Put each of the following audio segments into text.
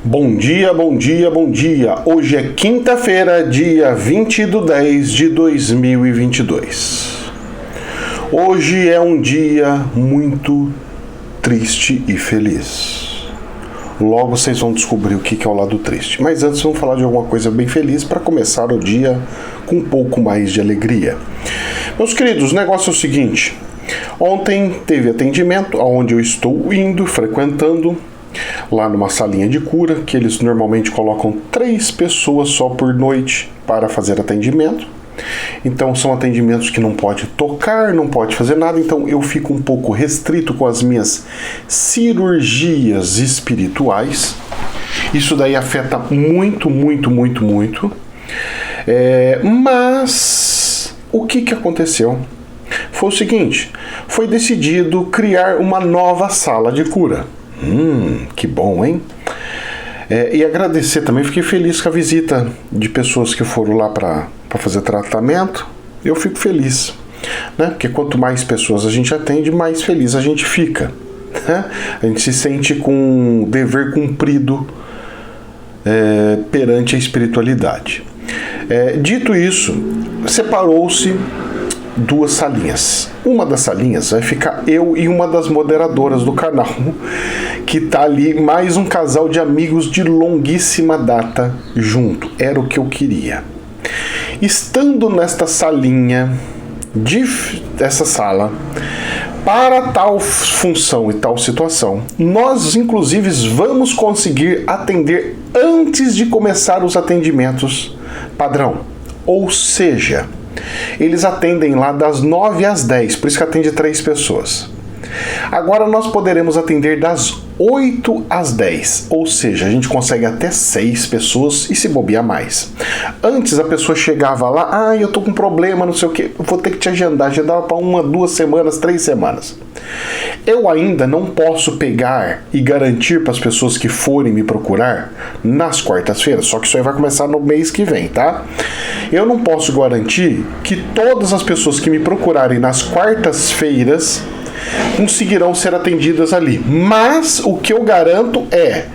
Bom dia, bom dia, bom dia. Hoje é quinta-feira, dia 20/10/2022. Hoje é um dia muito triste e feliz. Logo vocês vão descobrir o que é o lado triste. Mas antes vamos falar de alguma coisa bem feliz para começar o dia com um pouco mais de alegria. Meus queridos, o negócio é o seguinte. Ontem teve atendimento aonde eu estou indo, frequentando, lá numa salinha de cura, que eles normalmente colocam 3 pessoas só por noite para fazer atendimento. Então são atendimentos que não pode tocar, não pode fazer nada, então eu fico um pouco restrito com as minhas cirurgias espirituais. Isso daí afeta muito. Mas o que aconteceu? Foi o seguinte, foi decidido criar uma nova sala de cura. Que bom, hein? E agradecer também, fiquei feliz com a visita de pessoas que foram lá para fazer tratamento. Eu fico feliz, né? Porque quanto mais pessoas a gente atende, mais feliz a gente fica, né? A gente se sente com um dever cumprido perante a espiritualidade. Dito isso, separou-se 2 salinhas. Uma das salinhas vai ficar eu e uma das moderadoras do canal, que tá ali, mais um casal de amigos de longuíssima data junto. Era o que eu queria. Estando nesta salinha, dessa sala, para tal função e tal situação, nós inclusive vamos conseguir atender antes de começar os atendimentos padrão. Ou seja, eles atendem lá das 9 às 10, por isso que atende 3 pessoas. Agora nós poderemos atender das 8 às 10, ou seja, a gente consegue até 6 pessoas e se bobear mais. Antes a pessoa chegava lá, eu tô com problema, não sei o que, vou ter que te agendava para 1, 2 semanas, 3 semanas. Eu ainda não posso pegar e garantir para as pessoas que forem me procurar nas quartas-feiras, só que isso aí vai começar no mês que vem, tá? Eu não posso garantir que todas as pessoas que me procurarem nas quartas-feiras conseguirão ser atendidas ali. Mas o que eu garanto é,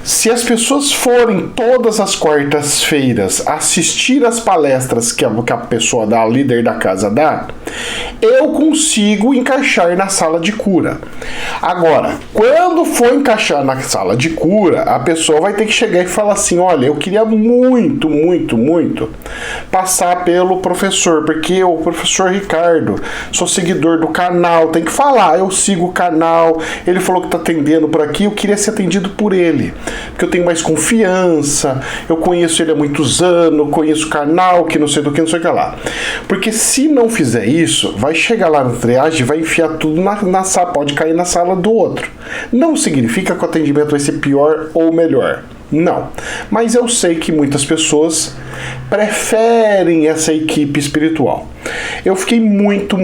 se as pessoas forem todas as quartas-feiras assistir às palestras que a pessoa dá, a líder da casa dá, eu consigo encaixar na sala de cura. Agora, quando for encaixar na sala de cura, a pessoa vai ter que chegar e falar assim, olha, eu queria muito passar pelo professor, porque o professor Ricardo, sou seguidor do canal, tem que falar, eu sigo o canal, ele falou que tá atendendo por aqui, eu queria ser atendido por ele, porque eu tenho mais confiança, eu conheço ele há muitos anos, conheço o canal, que não sei do que, não sei o que lá. Porque se não fizer isso, vai chegar lá na triagem, vai enfiar tudo na sala, pode cair na sala do outro. Não significa que o atendimento vai ser pior ou melhor. Não. Mas eu sei que muitas pessoas preferem essa equipe espiritual. Eu fiquei muito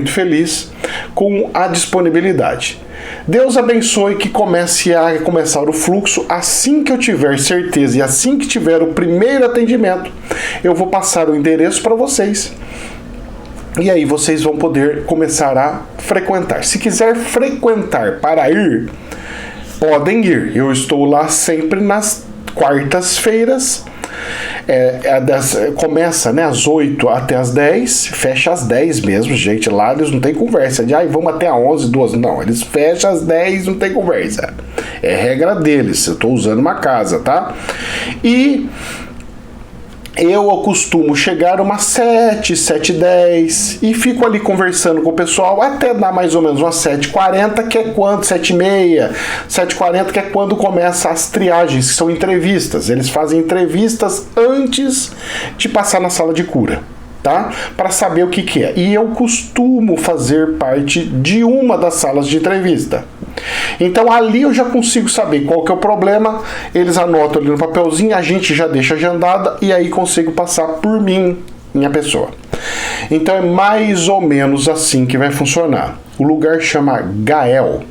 feliz com a disponibilidade. Deus abençoe que começar o fluxo. Assim que eu tiver certeza e assim que tiver o primeiro atendimento, eu vou passar o endereço para vocês. E aí vocês vão poder começar a frequentar. Se quiser frequentar para ir, podem ir. Eu estou lá sempre nas quartas-feiras. Começa, né, às 8 até às 10, fecha às 10 mesmo, gente. Lá eles não tem conversa de vamos até às 11, 12. Não, eles fecham às 10, não tem conversa. É regra deles. Eu estou usando uma casa, tá? E eu costumo chegar umas 7, 7h10 e fico ali conversando com o pessoal até dar mais ou menos umas 7h40, que é quando, 7h30, 7h40, que é quando começa as triagens, que são entrevistas. Eles fazem entrevistas antes de passar na sala de cura, tá? Para saber o que é. E eu costumo fazer parte de uma das salas de entrevista. Então ali eu já consigo saber qual que é o problema, eles anotam ali no papelzinho, a gente já deixa agendada e aí consigo passar por mim, minha pessoa. Então é mais ou menos assim que vai funcionar. O lugar chama Gael,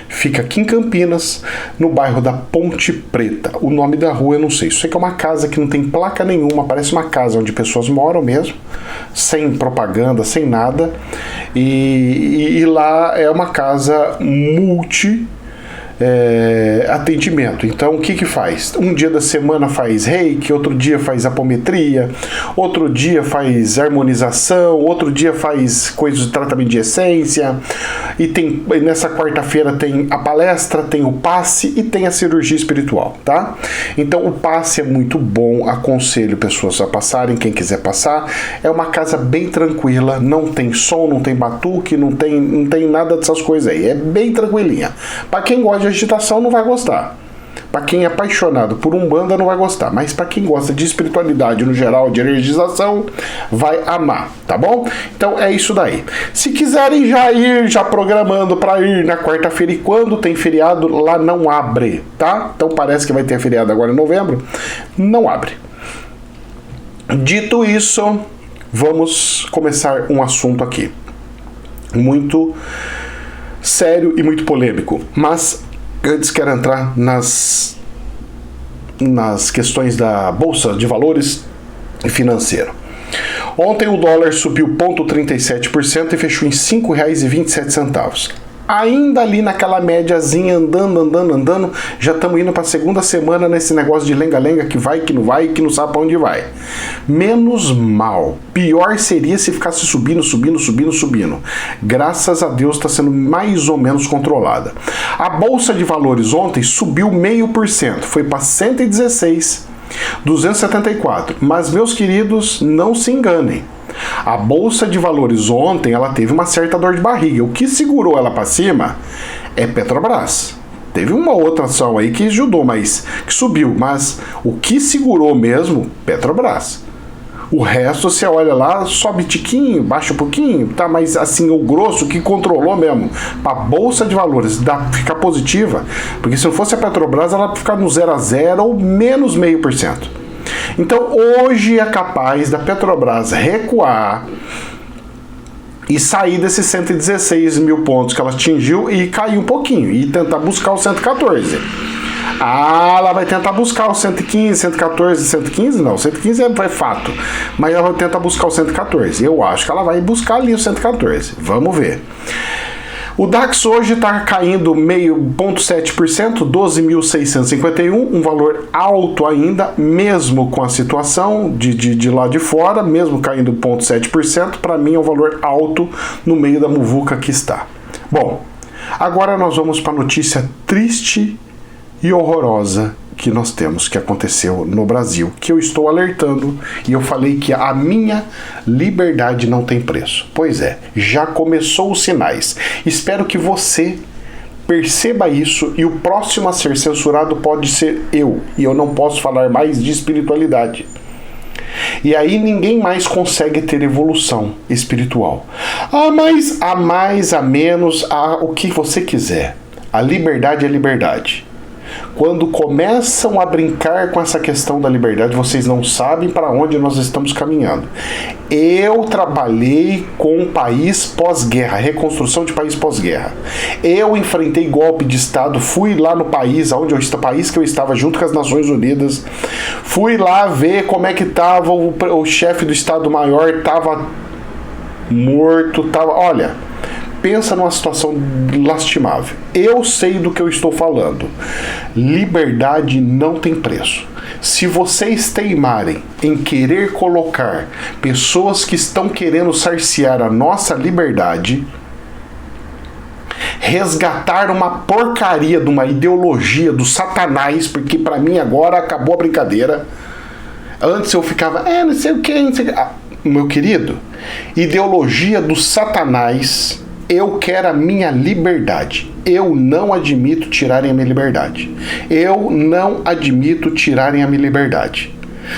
fica aqui em Campinas, no bairro da Ponte Preta. O nome da rua eu não sei, sei que é uma casa que não tem placa nenhuma, parece uma casa onde pessoas moram mesmo, sem propaganda, sem nada, e lá é uma casa multi atendimento. Então, o que faz? Um dia da semana faz reiki, outro dia faz apometria, outro dia faz harmonização, outro dia faz coisas de tratamento de essência, e nessa quarta-feira tem a palestra, tem o passe e tem a cirurgia espiritual, tá? Então, o passe é muito bom, aconselho pessoas a passarem, quem quiser passar. É uma casa bem tranquila, não tem som, não tem batuque, não tem nada dessas coisas aí, é bem tranquilinha. Para quem gosta de agitação não vai gostar. Para quem é apaixonado por Umbanda não vai gostar, mas para quem gosta de espiritualidade no geral, de energização, vai amar, tá bom? Então é isso daí. Se quiserem já programando para ir na quarta-feira, e quando tem feriado lá não abre, tá? Então parece que vai ter feriado agora em novembro, não abre. Dito isso, vamos começar um assunto aqui muito sério e muito polêmico, mas antes quero entrar nas questões da Bolsa de Valores e financeiro. Ontem o dólar subiu 0,37% e fechou em R$ 5,27. Ainda ali naquela médiazinha, andando, já estamos indo para a segunda semana nesse negócio de lenga-lenga, que vai, que não vai, que não sabe para onde vai. Menos mal. Pior seria se ficasse subindo. Graças a Deus está sendo mais ou menos controlada. A Bolsa de Valores ontem subiu 0,5%, foi para 116.274. Mas, meus queridos, não se enganem. A Bolsa de Valores ontem, ela teve uma certa dor de barriga. O que segurou ela para cima é Petrobras. Teve uma outra ação aí que ajudou, mas que subiu. Mas o que segurou mesmo, Petrobras. O resto, você olha lá, sobe tiquinho, baixa um pouquinho, tá? Mas assim, o grosso que controlou mesmo, para a Bolsa de Valores ficar positiva, porque se não fosse a Petrobras, ela ia ficar no 0 a 0 ou menos 0,5%. Então, hoje é capaz da Petrobras recuar e sair desses 116 mil pontos que ela atingiu e cair um pouquinho e tentar buscar o 114. Ela vai tentar buscar o 115, 114, 115 não, 115 é fato, mas ela vai tentar buscar o 114. Eu acho que ela vai buscar ali o 114. Vamos ver. O DAX hoje está caindo 0,7%, 12.651, um valor alto ainda, mesmo com a situação de lá de fora, mesmo caindo 0,7%, para mim é um valor alto no meio da muvuca que está. Bom, agora nós vamos para a notícia triste e horrorosa que nós temos, que aconteceu no Brasil, que eu estou alertando, e eu falei que a minha liberdade não tem preço. Pois é, já começou os sinais. Espero que você perceba isso, e o próximo a ser censurado pode ser eu, e eu não posso falar mais de espiritualidade. E aí ninguém mais consegue ter evolução espiritual. A mais, a menos, o que você quiser. A liberdade é liberdade. Quando começam a brincar com essa questão da liberdade, vocês não sabem para onde nós estamos caminhando. Eu trabalhei com um país pós-guerra, reconstrução de país pós-guerra. Eu enfrentei golpe de Estado, fui lá no país, país que eu estava junto com as Nações Unidas, fui lá ver como é que estava o chefe do Estado-Maior, estava morto, olha... Pensa numa situação lastimável. Eu sei do que eu estou falando. Liberdade não tem preço. Se vocês teimarem em querer colocar pessoas que estão querendo cercear a nossa liberdade, resgatar uma porcaria de uma ideologia do Satanás, porque para mim agora acabou a brincadeira. Antes eu ficava, não sei o que, não sei o que. Meu querido, ideologia do Satanás. Eu quero a minha liberdade. Eu não admito tirarem a minha liberdade. Eu não admito tirarem a minha liberdade.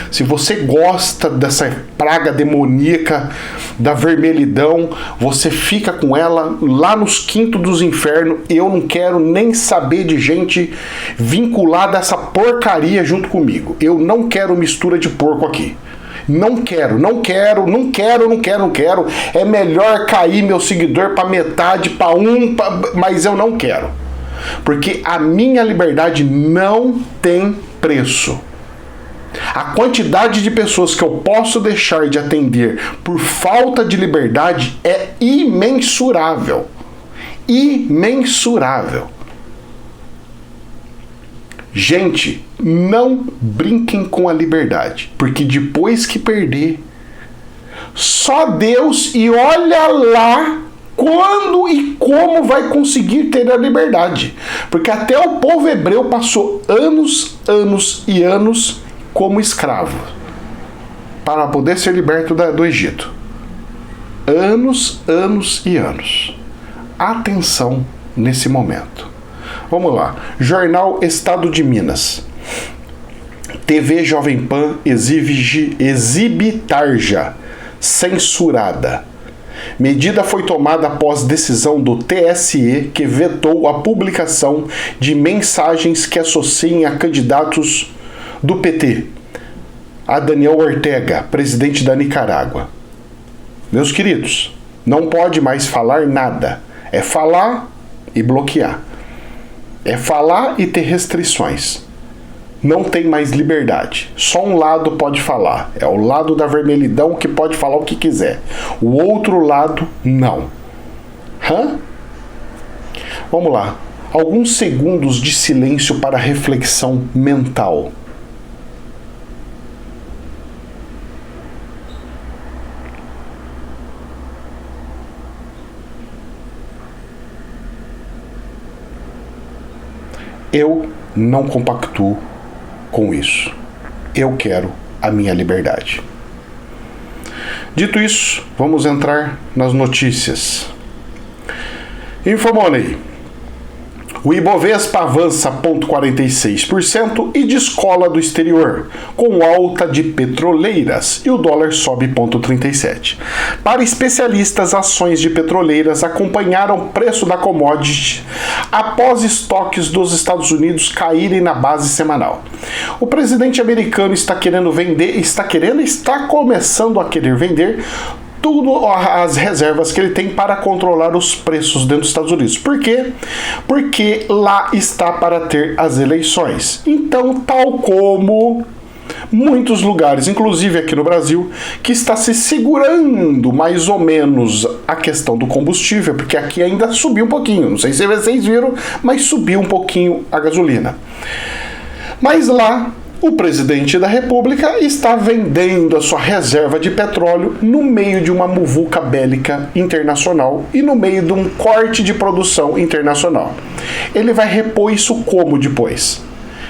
Se você gosta dessa praga demoníaca da vermelhidão, você fica com ela lá nos quintos dos infernos. Eu não quero nem saber de gente vinculada a essa porcaria junto comigo. Eu não quero mistura de porco aqui. Não quero. É melhor cair meu seguidor para metade, mas eu não quero. Porque a minha liberdade não tem preço. A quantidade de pessoas que eu posso deixar de atender por falta de liberdade é imensurável. Imensurável. Gente, não brinquem com a liberdade, porque depois que perder, só Deus, e olha lá quando e como vai conseguir ter a liberdade. Porque até o povo hebreu passou anos, anos e anos como escravo para poder ser liberto do Egito. Anos, anos e anos. Atenção nesse momento. Vamos lá. Jornal Estado de Minas. TV Jovem Pan exibe tarja censurada. Medida foi tomada após decisão do TSE que vetou a publicação de mensagens que associem a candidatos do PT a Daniel Ortega, presidente da Nicarágua. Meus queridos, não pode mais falar nada. É falar e bloquear. É falar e ter restrições. Não tem mais liberdade. Só um lado pode falar. É o lado da vermelhidão que pode falar o que quiser. O outro lado, não. Vamos lá. Alguns segundos de silêncio para reflexão mental. Eu não compactuo com isso. Eu quero a minha liberdade. Dito isso, vamos entrar nas notícias. Infomoney. O Ibovespa avança 0,46% e descola do exterior, com alta de petroleiras, e o dólar sobe 0,37%. Para especialistas, ações de petroleiras acompanharam o preço da commodity após estoques dos Estados Unidos caírem na base semanal. O presidente americano está começando a querer vender tudo as reservas que ele tem para controlar os preços dentro dos Estados Unidos. Por quê? Porque lá está para ter as eleições. Então, tal como muitos lugares, inclusive aqui no Brasil, que está se segurando mais ou menos a questão do combustível, porque aqui ainda subiu um pouquinho. Não sei se vocês viram, mas subiu um pouquinho a gasolina. Mas lá, o presidente da República está vendendo a sua reserva de petróleo no meio de uma muvuca bélica internacional e no meio de um corte de produção internacional. Ele vai repor isso como depois?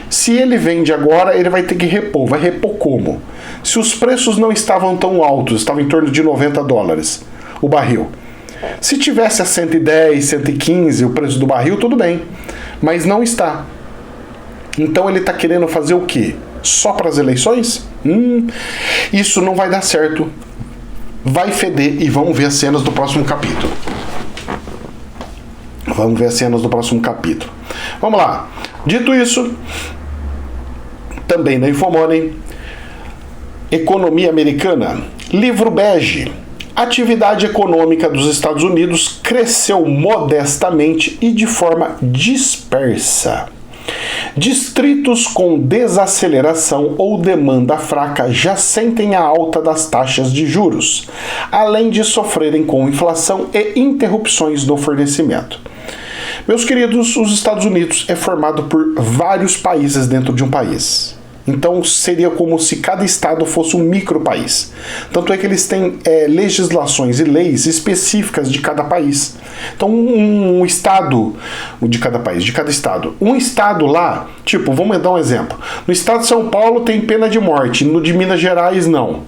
Se ele vende agora, ele vai ter que repor. Vai repor como? Se os preços não estavam tão altos, estavam em torno de $90 o barril. Se tivesse a 110, 115 o preço do barril, tudo bem. Mas não está. Então ele está querendo fazer o quê? Só para as eleições? Isso não vai dar certo. Vai feder e vamos ver as cenas do próximo capítulo. Vamos lá. Dito isso, também na Infomoney, economia americana, livro bege. A atividade econômica dos Estados Unidos cresceu modestamente e de forma dispersa. Distritos com desaceleração ou demanda fraca já sentem a alta das taxas de juros, além de sofrerem com inflação e interrupções no fornecimento. Meus queridos, os Estados Unidos é formado por vários países dentro de um país. Então seria como se cada estado fosse um micropaís. Tanto é que eles têm legislações e leis específicas de cada país. Então um estado de cada país, de cada estado. Um estado lá, tipo, vamos dar um exemplo. No estado de São Paulo tem pena de morte, no de Minas Gerais não.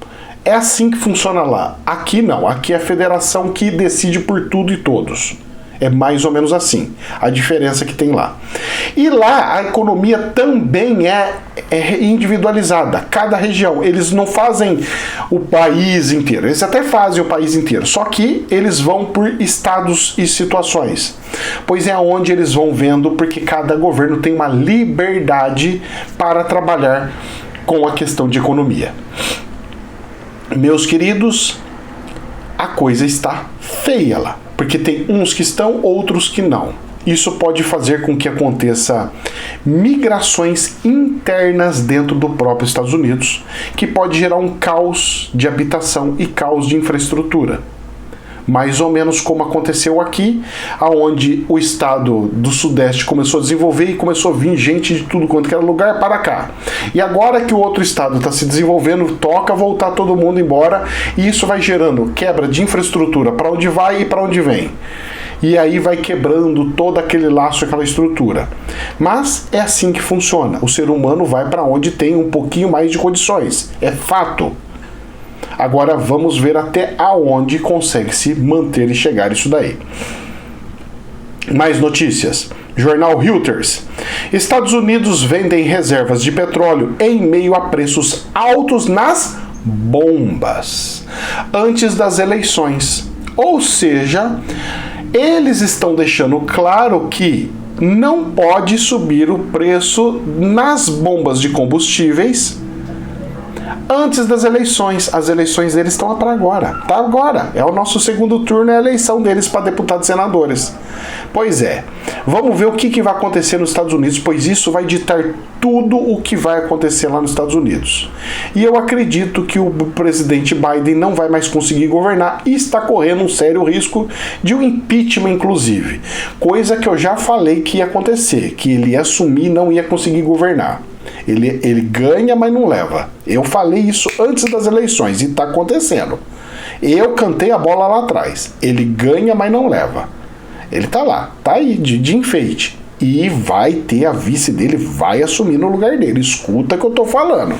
É assim que funciona lá. Aqui não, aqui é a federação que decide por tudo e todos. É mais ou menos assim, a diferença que tem lá. E lá a economia também é individualizada, cada região. Eles não fazem o país inteiro, eles até fazem o país inteiro, só que eles vão por estados e situações. Pois é onde eles vão vendo, porque cada governo tem uma liberdade para trabalhar com a questão de economia. Meus queridos, a coisa está feia lá. Porque tem uns que estão, outros que não. Isso pode fazer com que aconteça migrações internas dentro do próprio Estados Unidos, que pode gerar um caos de habitação e caos de infraestrutura. mais ou menos como aconteceu aqui, aonde o estado do Sudeste começou a desenvolver e começou a vir gente de tudo quanto que era lugar para cá. E agora que o outro estado está se desenvolvendo, toca voltar todo mundo embora, e isso vai gerando quebra de infraestrutura para onde vai e para onde vem. E aí vai quebrando todo aquele laço, aquela estrutura. Mas é assim que funciona. O ser humano vai para onde tem um pouquinho mais de condições. É fato. Agora vamos ver até aonde consegue se manter e chegar isso daí. Mais notícias. Jornal Reuters. Estados Unidos vendem reservas de petróleo em meio a preços altos nas bombas antes das eleições. Ou seja, eles estão deixando claro que não pode subir o preço nas bombas de combustíveis antes das eleições. As eleições deles estão para agora. Tá agora. É o nosso segundo turno, é a eleição deles para deputados e senadores. Pois é. Vamos ver o que vai acontecer nos Estados Unidos, pois isso vai ditar tudo o que vai acontecer lá nos Estados Unidos. E eu acredito que o presidente Biden não vai mais conseguir governar e está correndo um sério risco de um impeachment, inclusive. Coisa que eu já falei que ia acontecer, que ele ia assumir e não ia conseguir governar. Ele ganha, mas não leva. Eu falei isso antes das eleições e está acontecendo. Eu cantei a bola lá atrás. Ele ganha, mas não leva. Ele tá lá, tá aí, de enfeite. E vai ter a vice dele, vai assumir no lugar dele. Escuta o que eu tô falando.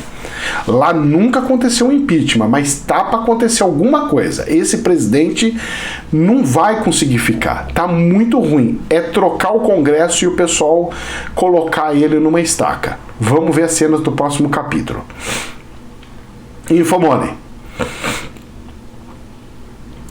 Lá nunca aconteceu um impeachment, mas tá pra acontecer alguma coisa. Esse presidente não vai conseguir ficar. Tá muito ruim. É trocar o Congresso e o pessoal colocar ele numa estaca. Vamos ver as cenas do próximo capítulo. Infomoney.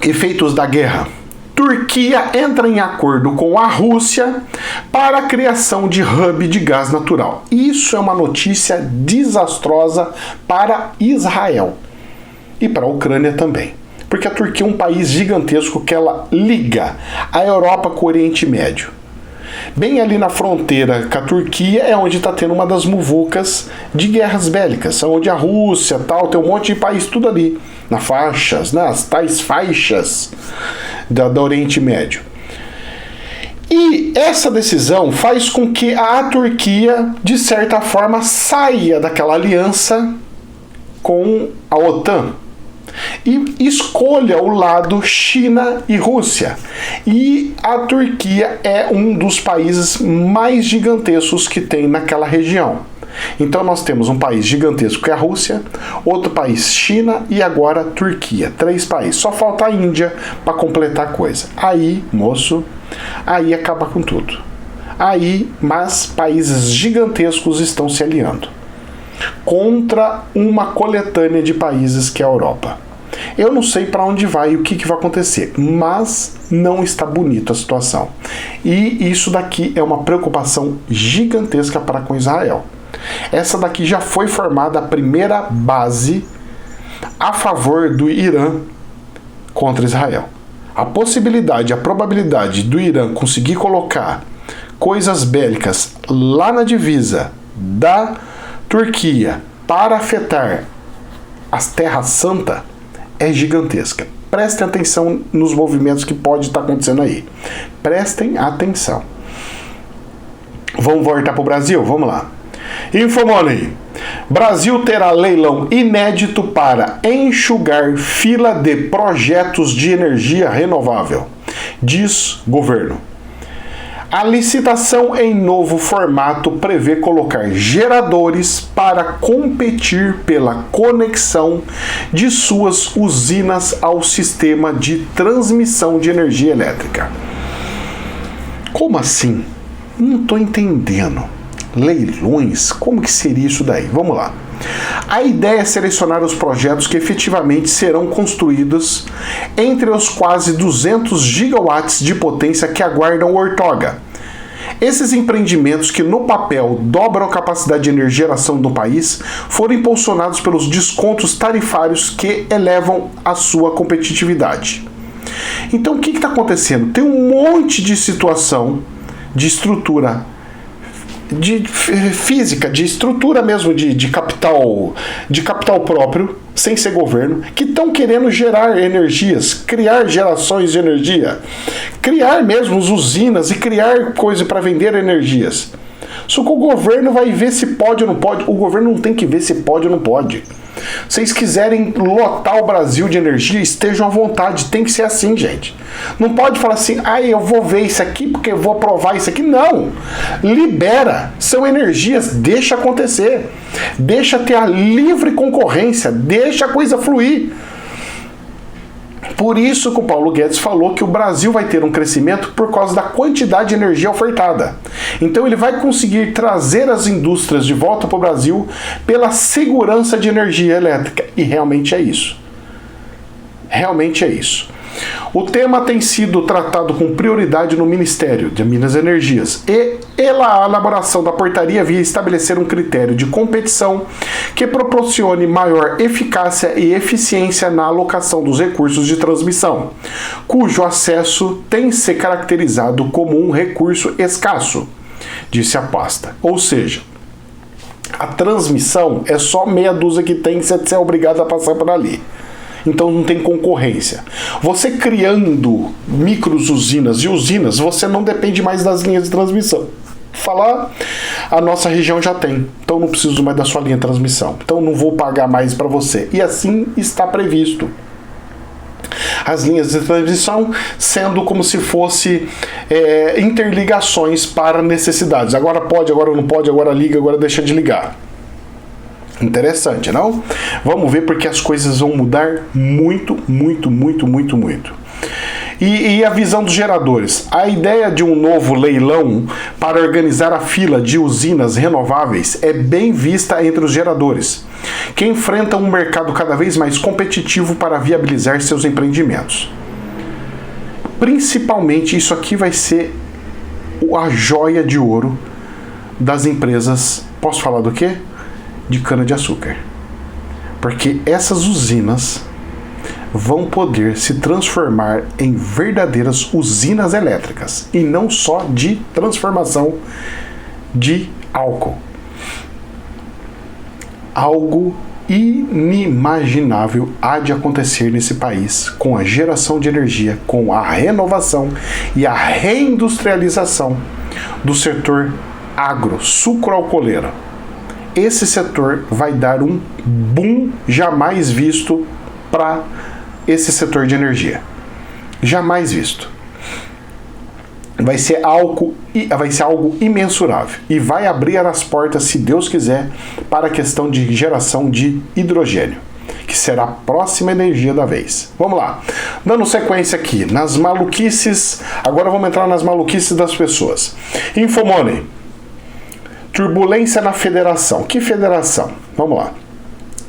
Efeitos da guerra. Turquia entra em acordo com a Rússia para a criação de hub de gás natural. Isso é uma notícia desastrosa para Israel e para a Ucrânia também. Porque a Turquia é um país gigantesco que ela liga a Europa com o Oriente Médio. Bem ali na fronteira com a Turquia é onde está tendo uma das muvucas de guerras bélicas, onde a Rússia tal, tem um monte de país tudo ali, nas faixas, nas tais faixas do Oriente Médio. E essa decisão faz com que a Turquia, de certa forma, saia daquela aliança com a OTAN e escolha o lado China e Rússia. E a Turquia é um dos países mais gigantescos que tem naquela região. Então nós temos um país gigantesco que é a Rússia, outro país China e agora Turquia. 3 países. Só falta a Índia para completar a coisa. Aí, moço, aí acaba com tudo. Mas países gigantescos estão se aliando contra uma coletânea de países que é a Europa. Eu não sei para onde vai e o que vai acontecer, mas não está bonita a situação. E isso daqui é uma preocupação gigantesca para com Israel. Essa daqui já foi formada a primeira base a favor do Irã contra Israel. A possibilidade, a probabilidade do Irã conseguir colocar coisas bélicas lá na divisa da Turquia para afetar as terras santas é gigantesca. Prestem atenção nos movimentos que pode estar acontecendo aí. Prestem atenção. Vamos voltar para o Brasil? Vamos lá. Infomoney. Brasil terá leilão inédito para enxugar fila de projetos de energia renovável, diz governo. A licitação em novo formato prevê colocar geradores para competir pela conexão de suas usinas ao sistema de transmissão de energia elétrica. Como assim? Não estou entendendo. Leilões? Como que seria isso daí? Vamos lá. A ideia é selecionar os projetos que efetivamente serão construídos entre os quase 200 gigawatts de potência que aguardam o Ortoga. Esses empreendimentos que no papel dobram a capacidade de energia geração do país foram impulsionados pelos descontos tarifários que elevam a sua competitividade. Então o que está acontecendo? Tem um monte de situação de estrutura física, de estrutura mesmo, de capital próprio, sem ser governo, que estão querendo gerar energias, criar gerações de energia, criar mesmo usinas e criar coisa para vender energias. Só que o governo vai ver se pode ou não pode. O governo não tem que ver se pode ou não pode. Se vocês quiserem lotar o Brasil de energia, estejam à vontade. Tem que ser assim, gente. Não pode falar assim, eu vou ver isso aqui porque eu vou aprovar isso aqui. Não. Libera. São energias. Deixa acontecer. Deixa ter a livre concorrência. Deixa a coisa fluir. Por isso que o Paulo Guedes falou que o Brasil vai ter um crescimento por causa da quantidade de energia ofertada. Então ele vai conseguir trazer as indústrias de volta para o Brasil pela segurança de energia elétrica. E realmente é isso. Realmente é isso. O tema tem sido tratado com prioridade no Ministério de Minas e Energias e a elaboração da portaria via estabelecer um critério de competição que proporcione maior eficácia e eficiência na alocação dos recursos de transmissão, cujo acesso tem se caracterizado como um recurso escasso, disse a pasta. Ou seja, a transmissão é só meia dúzia que tem que você é obrigado a passar por ali. Então não tem concorrência. Você criando micros usinas e usinas, você não depende mais das linhas de transmissão. Falar, a nossa região já tem, então não preciso mais da sua linha de transmissão. Então não vou pagar mais para você. E assim está previsto. As linhas de transmissão sendo como se fosse interligações para necessidades. Agora pode, agora não pode, agora liga, agora deixa de ligar. Interessante, não? Vamos ver porque as coisas vão mudar muito, muito, muito, muito, muito. E a visão dos geradores. A ideia de um novo leilão para organizar a fila de usinas renováveis é bem vista entre os geradores, que enfrentam um mercado cada vez mais competitivo para viabilizar seus empreendimentos. Principalmente, isso aqui vai ser a joia de ouro das empresas. Posso falar do quê? De cana-de-açúcar. Porque essas usinas vão poder se transformar em verdadeiras usinas elétricas e não só de transformação de álcool. Algo inimaginável há de acontecer nesse país com a geração de energia, com a renovação e a reindustrialização do setor agro-sucroalcooleiro. Esse setor vai dar um boom jamais visto para esse setor de energia. Jamais visto. Vai ser algo imensurável. E vai abrir as portas, se Deus quiser, para a questão de geração de hidrogênio, que será a próxima energia da vez. Vamos lá. Dando sequência aqui, nas maluquices. Agora vamos entrar nas maluquices das pessoas. Infomoney. Turbulência na federação. Que federação? Vamos lá.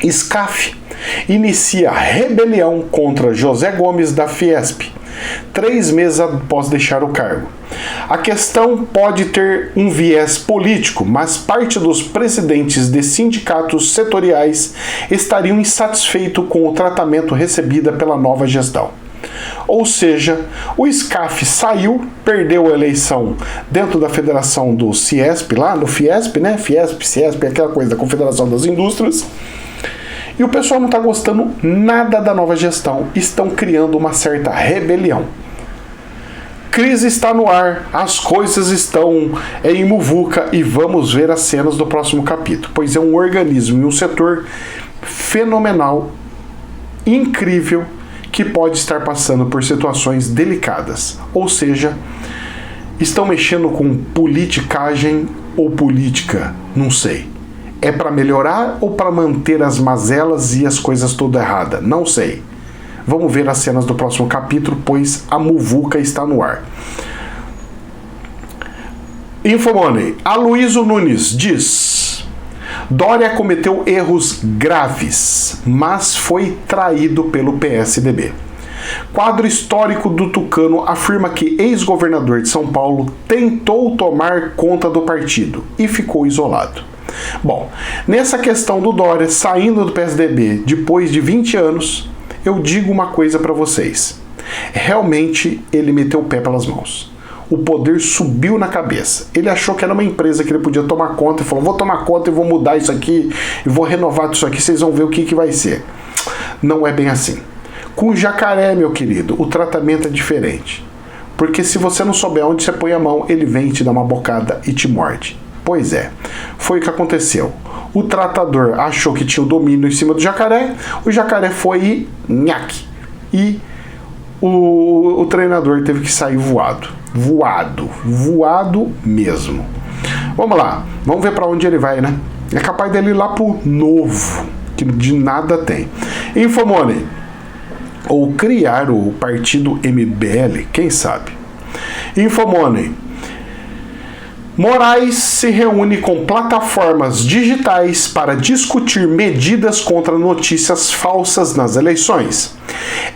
SCAF inicia rebelião contra José Gomes da Fiesp, 3 meses após deixar o cargo. A questão pode ter um viés político, mas parte dos presidentes de sindicatos setoriais estariam insatisfeitos com o tratamento recebido pela nova gestão. Ou seja, o SCAF saiu, perdeu a eleição dentro da federação do Ciesp, lá no Fiesp, né? Fiesp, Ciesp, aquela coisa da Confederação das Indústrias. E o pessoal não está gostando nada da nova gestão. Estão criando uma certa rebelião. Crise está no ar, as coisas estão em muvuca e vamos ver as cenas do próximo capítulo. Pois é um organismo e um setor fenomenal, incrível, que pode estar passando por situações delicadas. Ou seja, estão mexendo com politicagem ou política, não sei. É para melhorar ou para manter as mazelas e as coisas todas erradas? Não sei. Vamos ver as cenas do próximo capítulo, pois a muvuca está no ar. Infomoney. Aloysio Nunes diz: Dória cometeu erros graves, mas foi traído pelo PSDB. Quadro histórico do Tucano afirma que ex-governador de São Paulo tentou tomar conta do partido e ficou isolado. Bom, nessa questão do Dória saindo do PSDB depois de 20 anos, eu digo uma coisa para vocês. Realmente ele meteu o pé pelas mãos. o poder subiu na cabeça. Ele achou que era uma empresa que ele podia tomar conta e falou, vou tomar conta e vou mudar isso aqui, e vou renovar isso aqui, vocês vão ver o que vai ser. Não é bem assim. Com o jacaré, meu querido, o tratamento é diferente. Porque se você não souber onde você põe a mão, ele vem te dar uma bocada e te morde. Pois é, foi o que aconteceu. O tratador achou que tinha o domínio em cima do jacaré, o jacaré foi e nhaque. E o treinador teve que sair voado. Voado mesmo. Vamos lá, vamos ver para onde ele vai, né? É capaz dele ir lá pro Novo, que de nada tem. Infomoney. Ou criar o partido MBL, quem sabe? Infomoney. Moraes se reúne com plataformas digitais para discutir medidas contra notícias falsas nas eleições.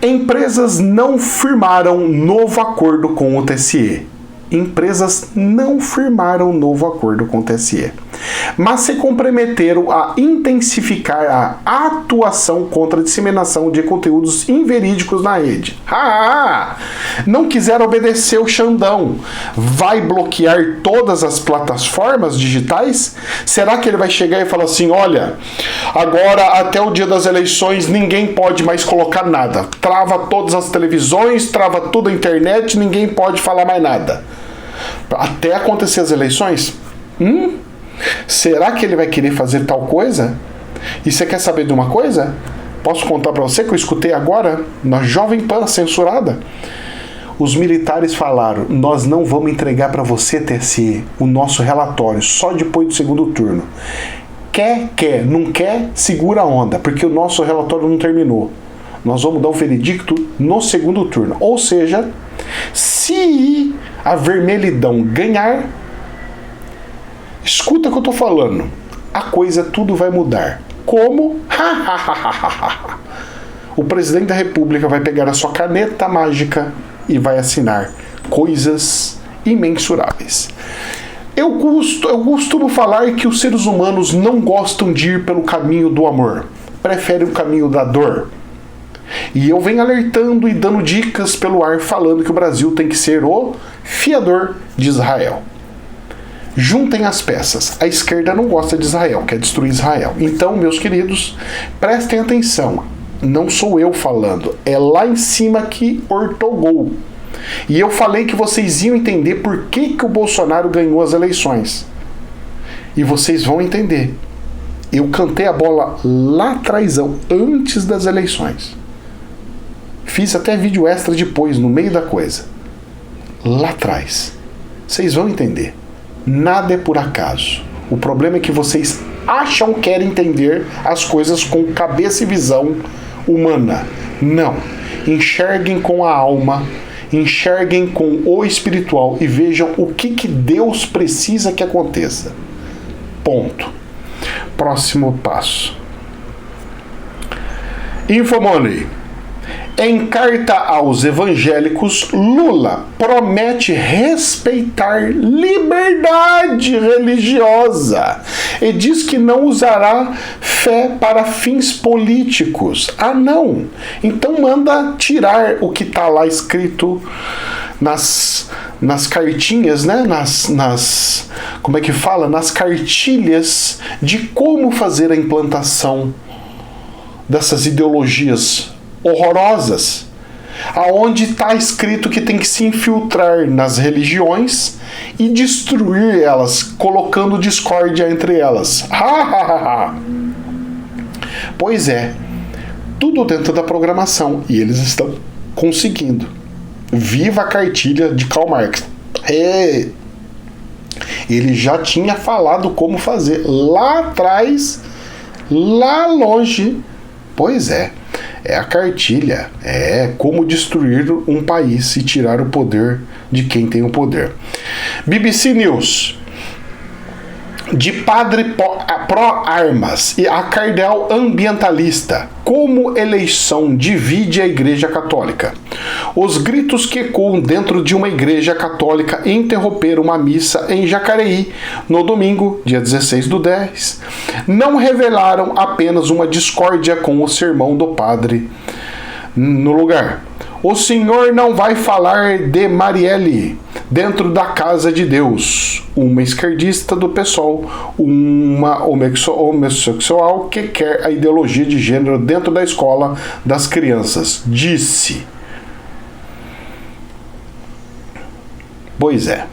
Empresas não firmaram novo acordo com o TSE. Empresas não firmaram novo acordo com o TSE, mas se comprometeram a intensificar a atuação contra a disseminação de conteúdos inverídicos na rede. Não quiseram obedecer o Xandão. Vai bloquear todas as plataformas digitais? Será que ele vai chegar e falar assim, olha, agora até o dia das eleições ninguém pode mais colocar nada. Trava todas as televisões, trava tudo a internet, ninguém pode falar mais nada. Até acontecer as eleições? Será que ele vai querer fazer tal coisa? E você quer saber de uma coisa? Posso contar para você que eu escutei agora na Jovem Pan censurada? Os militares falaram, nós não vamos entregar para você, TSE, o nosso relatório, só depois do segundo turno. Quer, não quer, segura a onda, porque o nosso relatório não terminou. Nós vamos dar o veredicto no segundo turno. Ou seja, se a vermelhidão ganhar, escuta o que eu tô falando, a coisa tudo vai mudar. Como? O presidente da República vai pegar a sua caneta mágica e vai assinar coisas imensuráveis. Eu costumo falar que os seres humanos não gostam de ir pelo caminho do amor, preferem o caminho da dor. E eu venho alertando e dando dicas pelo ar falando que o Brasil tem que ser o fiador de Israel. Juntem as peças. A esquerda não gosta de Israel, quer destruir Israel. Então, meus queridos, prestem atenção. Não sou eu falando, é lá em cima que ortogou. E eu falei que vocês iam entender por que o Bolsonaro ganhou as eleições. E vocês vão entender. Eu cantei a bola lá atrás, antes das eleições. Fiz até vídeo extra depois, no meio da coisa. Lá atrás. Vocês vão entender. Nada é por acaso. O problema é que vocês acham que querem entender as coisas com cabeça e visão humana. Não. Enxerguem com a alma, enxerguem com o espiritual e vejam o que Deus precisa que aconteça. Ponto. Próximo passo. Infomoney. Em carta aos evangélicos, Lula promete respeitar liberdade religiosa e diz que não usará fé para fins políticos. Ah, não! Então manda tirar o que está lá escrito nas cartinhas, né? Como é que fala? Nas cartilhas de como fazer a implantação dessas ideologias horrorosas, aonde está escrito que tem que se infiltrar nas religiões e destruir elas, colocando discórdia entre elas. Pois é, tudo dentro da programação, e eles estão conseguindo. Viva a cartilha de Karl Marx. Ele já tinha falado como fazer lá atrás, lá longe. Pois é. É a cartilha, é como destruir um país e tirar o poder de quem tem o poder. BBC News. De padre pró-armas e a cardeal ambientalista. Como eleição divide a Igreja Católica. Os gritos que ecoam dentro de uma igreja católica interromperam uma missa em Jacareí no domingo, dia 16/10, não revelaram apenas uma discórdia com o sermão do padre no lugar. O senhor não vai falar de Marielle dentro da casa de Deus. Uma esquerdista do PSOL, uma homossexual que quer a ideologia de gênero dentro da escola das crianças. Disse. Pois é.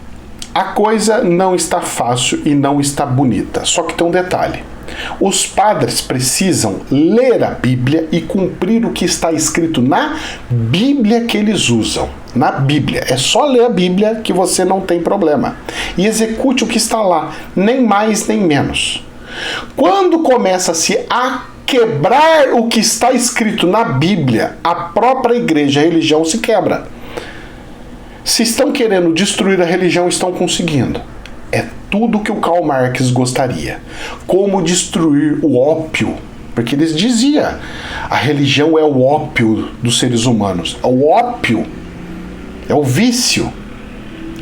A coisa não está fácil e não está bonita. Só que tem um detalhe. Os padres precisam ler a Bíblia e cumprir o que está escrito na Bíblia que eles usam. Na Bíblia. É só ler a Bíblia que você não tem problema. E execute o que está lá. Nem mais, nem menos. Quando começa-se a quebrar o que está escrito na Bíblia, a própria igreja, a religião se quebra. Se estão querendo destruir a religião, estão conseguindo. É tudo que o Karl Marx gostaria. Como destruir o ópio. Porque eles diziam, a religião é o ópio dos seres humanos. É o ópio. É o vício.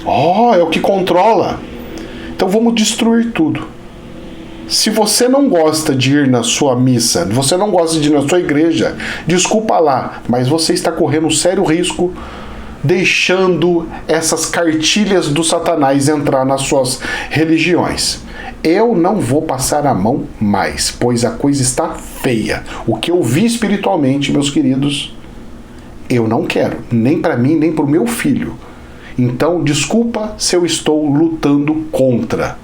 É o que controla. Então vamos destruir tudo. Se você não gosta de ir na sua missa, você não gosta de ir na sua igreja, desculpa lá, mas você está correndo um sério risco deixando essas cartilhas do Satanás entrar nas suas religiões. Eu não vou passar a mão mais, pois a coisa está feia. O que eu vi espiritualmente, meus queridos, eu não quero, nem para mim, nem para o meu filho. Então, desculpa se eu estou lutando contra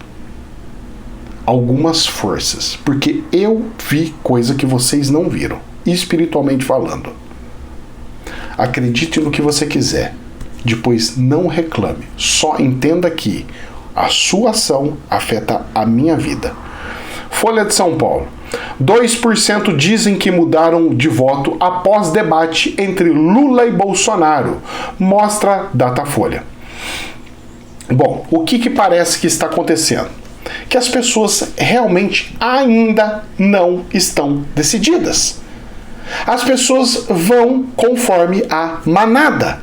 algumas forças, porque eu vi coisa que vocês não viram, espiritualmente falando. Acredite no que você quiser. Depois não reclame. Só entenda que a sua ação afeta a minha vida. Folha de São Paulo. 2% dizem que mudaram de voto após debate entre Lula e Bolsonaro. Mostra Datafolha. Bom, o que parece que está acontecendo? Que as pessoas realmente ainda não estão decididas. As pessoas vão conforme a manada.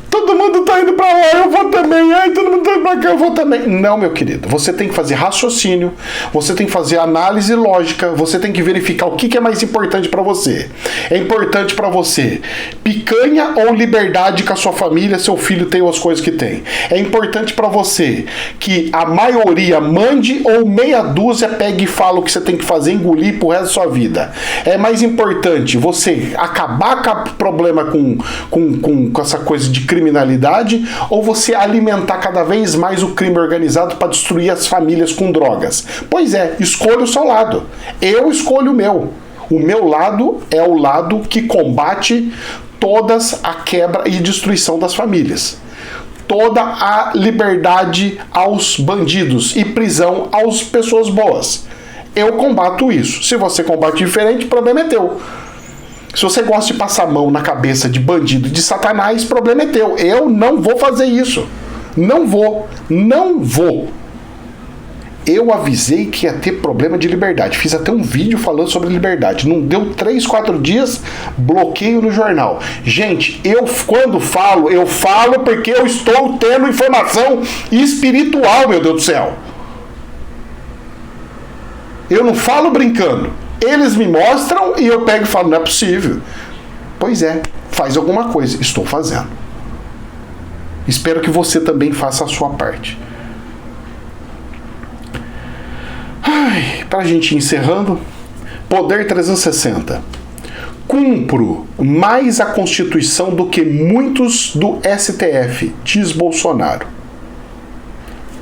Todo mundo tá indo pra lá, eu vou também. Ai, todo mundo tá indo pra cá, eu vou também. Não, meu querido. Você tem que fazer raciocínio, você tem que fazer análise lógica, você tem que verificar o que é mais importante pra você. É importante pra você picanha ou liberdade com a sua família, seu filho tem as coisas que tem. É importante pra você que a maioria mande ou meia dúzia pegue e fala o que você tem que fazer, engolir pro resto da sua vida. É mais importante você acabar com o problema com essa coisa de criminalidade, ou você alimentar cada vez mais o crime organizado para destruir as famílias com drogas? Pois é, escolha o seu lado. Eu escolho o meu. O meu lado é o lado que combate todas a quebra e destruição das famílias. Toda a liberdade aos bandidos e prisão às pessoas boas. Eu combato isso. Se você combate diferente, o problema é teu. Se você gosta de passar a mão na cabeça de bandido, de satanás, o problema é teu. Eu não vou fazer isso. Não vou. Não vou. Eu avisei que ia ter problema de liberdade. Fiz até um vídeo falando sobre liberdade. Não deu 3, 4 dias, bloqueio no jornal. Gente, quando falo, eu falo porque eu estou tendo informação espiritual, meu Deus do céu. Eu não falo brincando. Eles me mostram e eu pego e falo, não é possível. Pois é, faz alguma coisa. Estou fazendo. Espero que você também faça a sua parte. Pra gente ir encerrando, Poder 360. Cumpro mais a Constituição do que muitos do STF, diz Bolsonaro.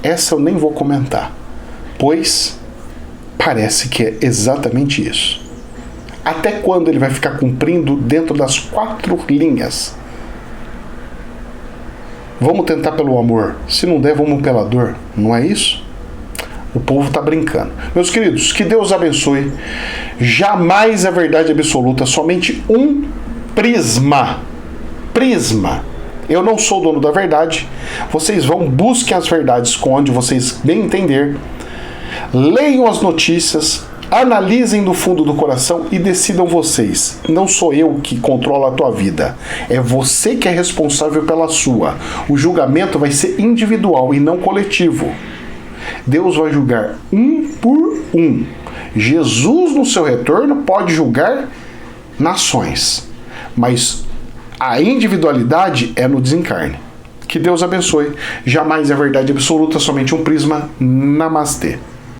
Essa eu nem vou comentar, pois parece que é exatamente isso. Até quando ele vai ficar cumprindo dentro das 4 linhas? Vamos tentar pelo amor. Se não der, vamos pela dor. Não é isso? O povo está brincando. Meus queridos, que Deus abençoe. Jamais a verdade absoluta, somente um prisma. Prisma. Eu não sou dono da verdade. Vocês vão, busquem as verdades com onde vocês bem entender. Leiam as notícias, analisem do fundo do coração e decidam vocês. Não sou eu que controlo a tua vida. É você que é responsável pela sua. O julgamento vai ser individual e não coletivo. Deus vai julgar um por um. Jesus, no seu retorno, pode julgar nações. Mas A individualidade é no desencarne. Que Deus abençoe. Jamais é verdade absoluta, somente um prisma. Namastê.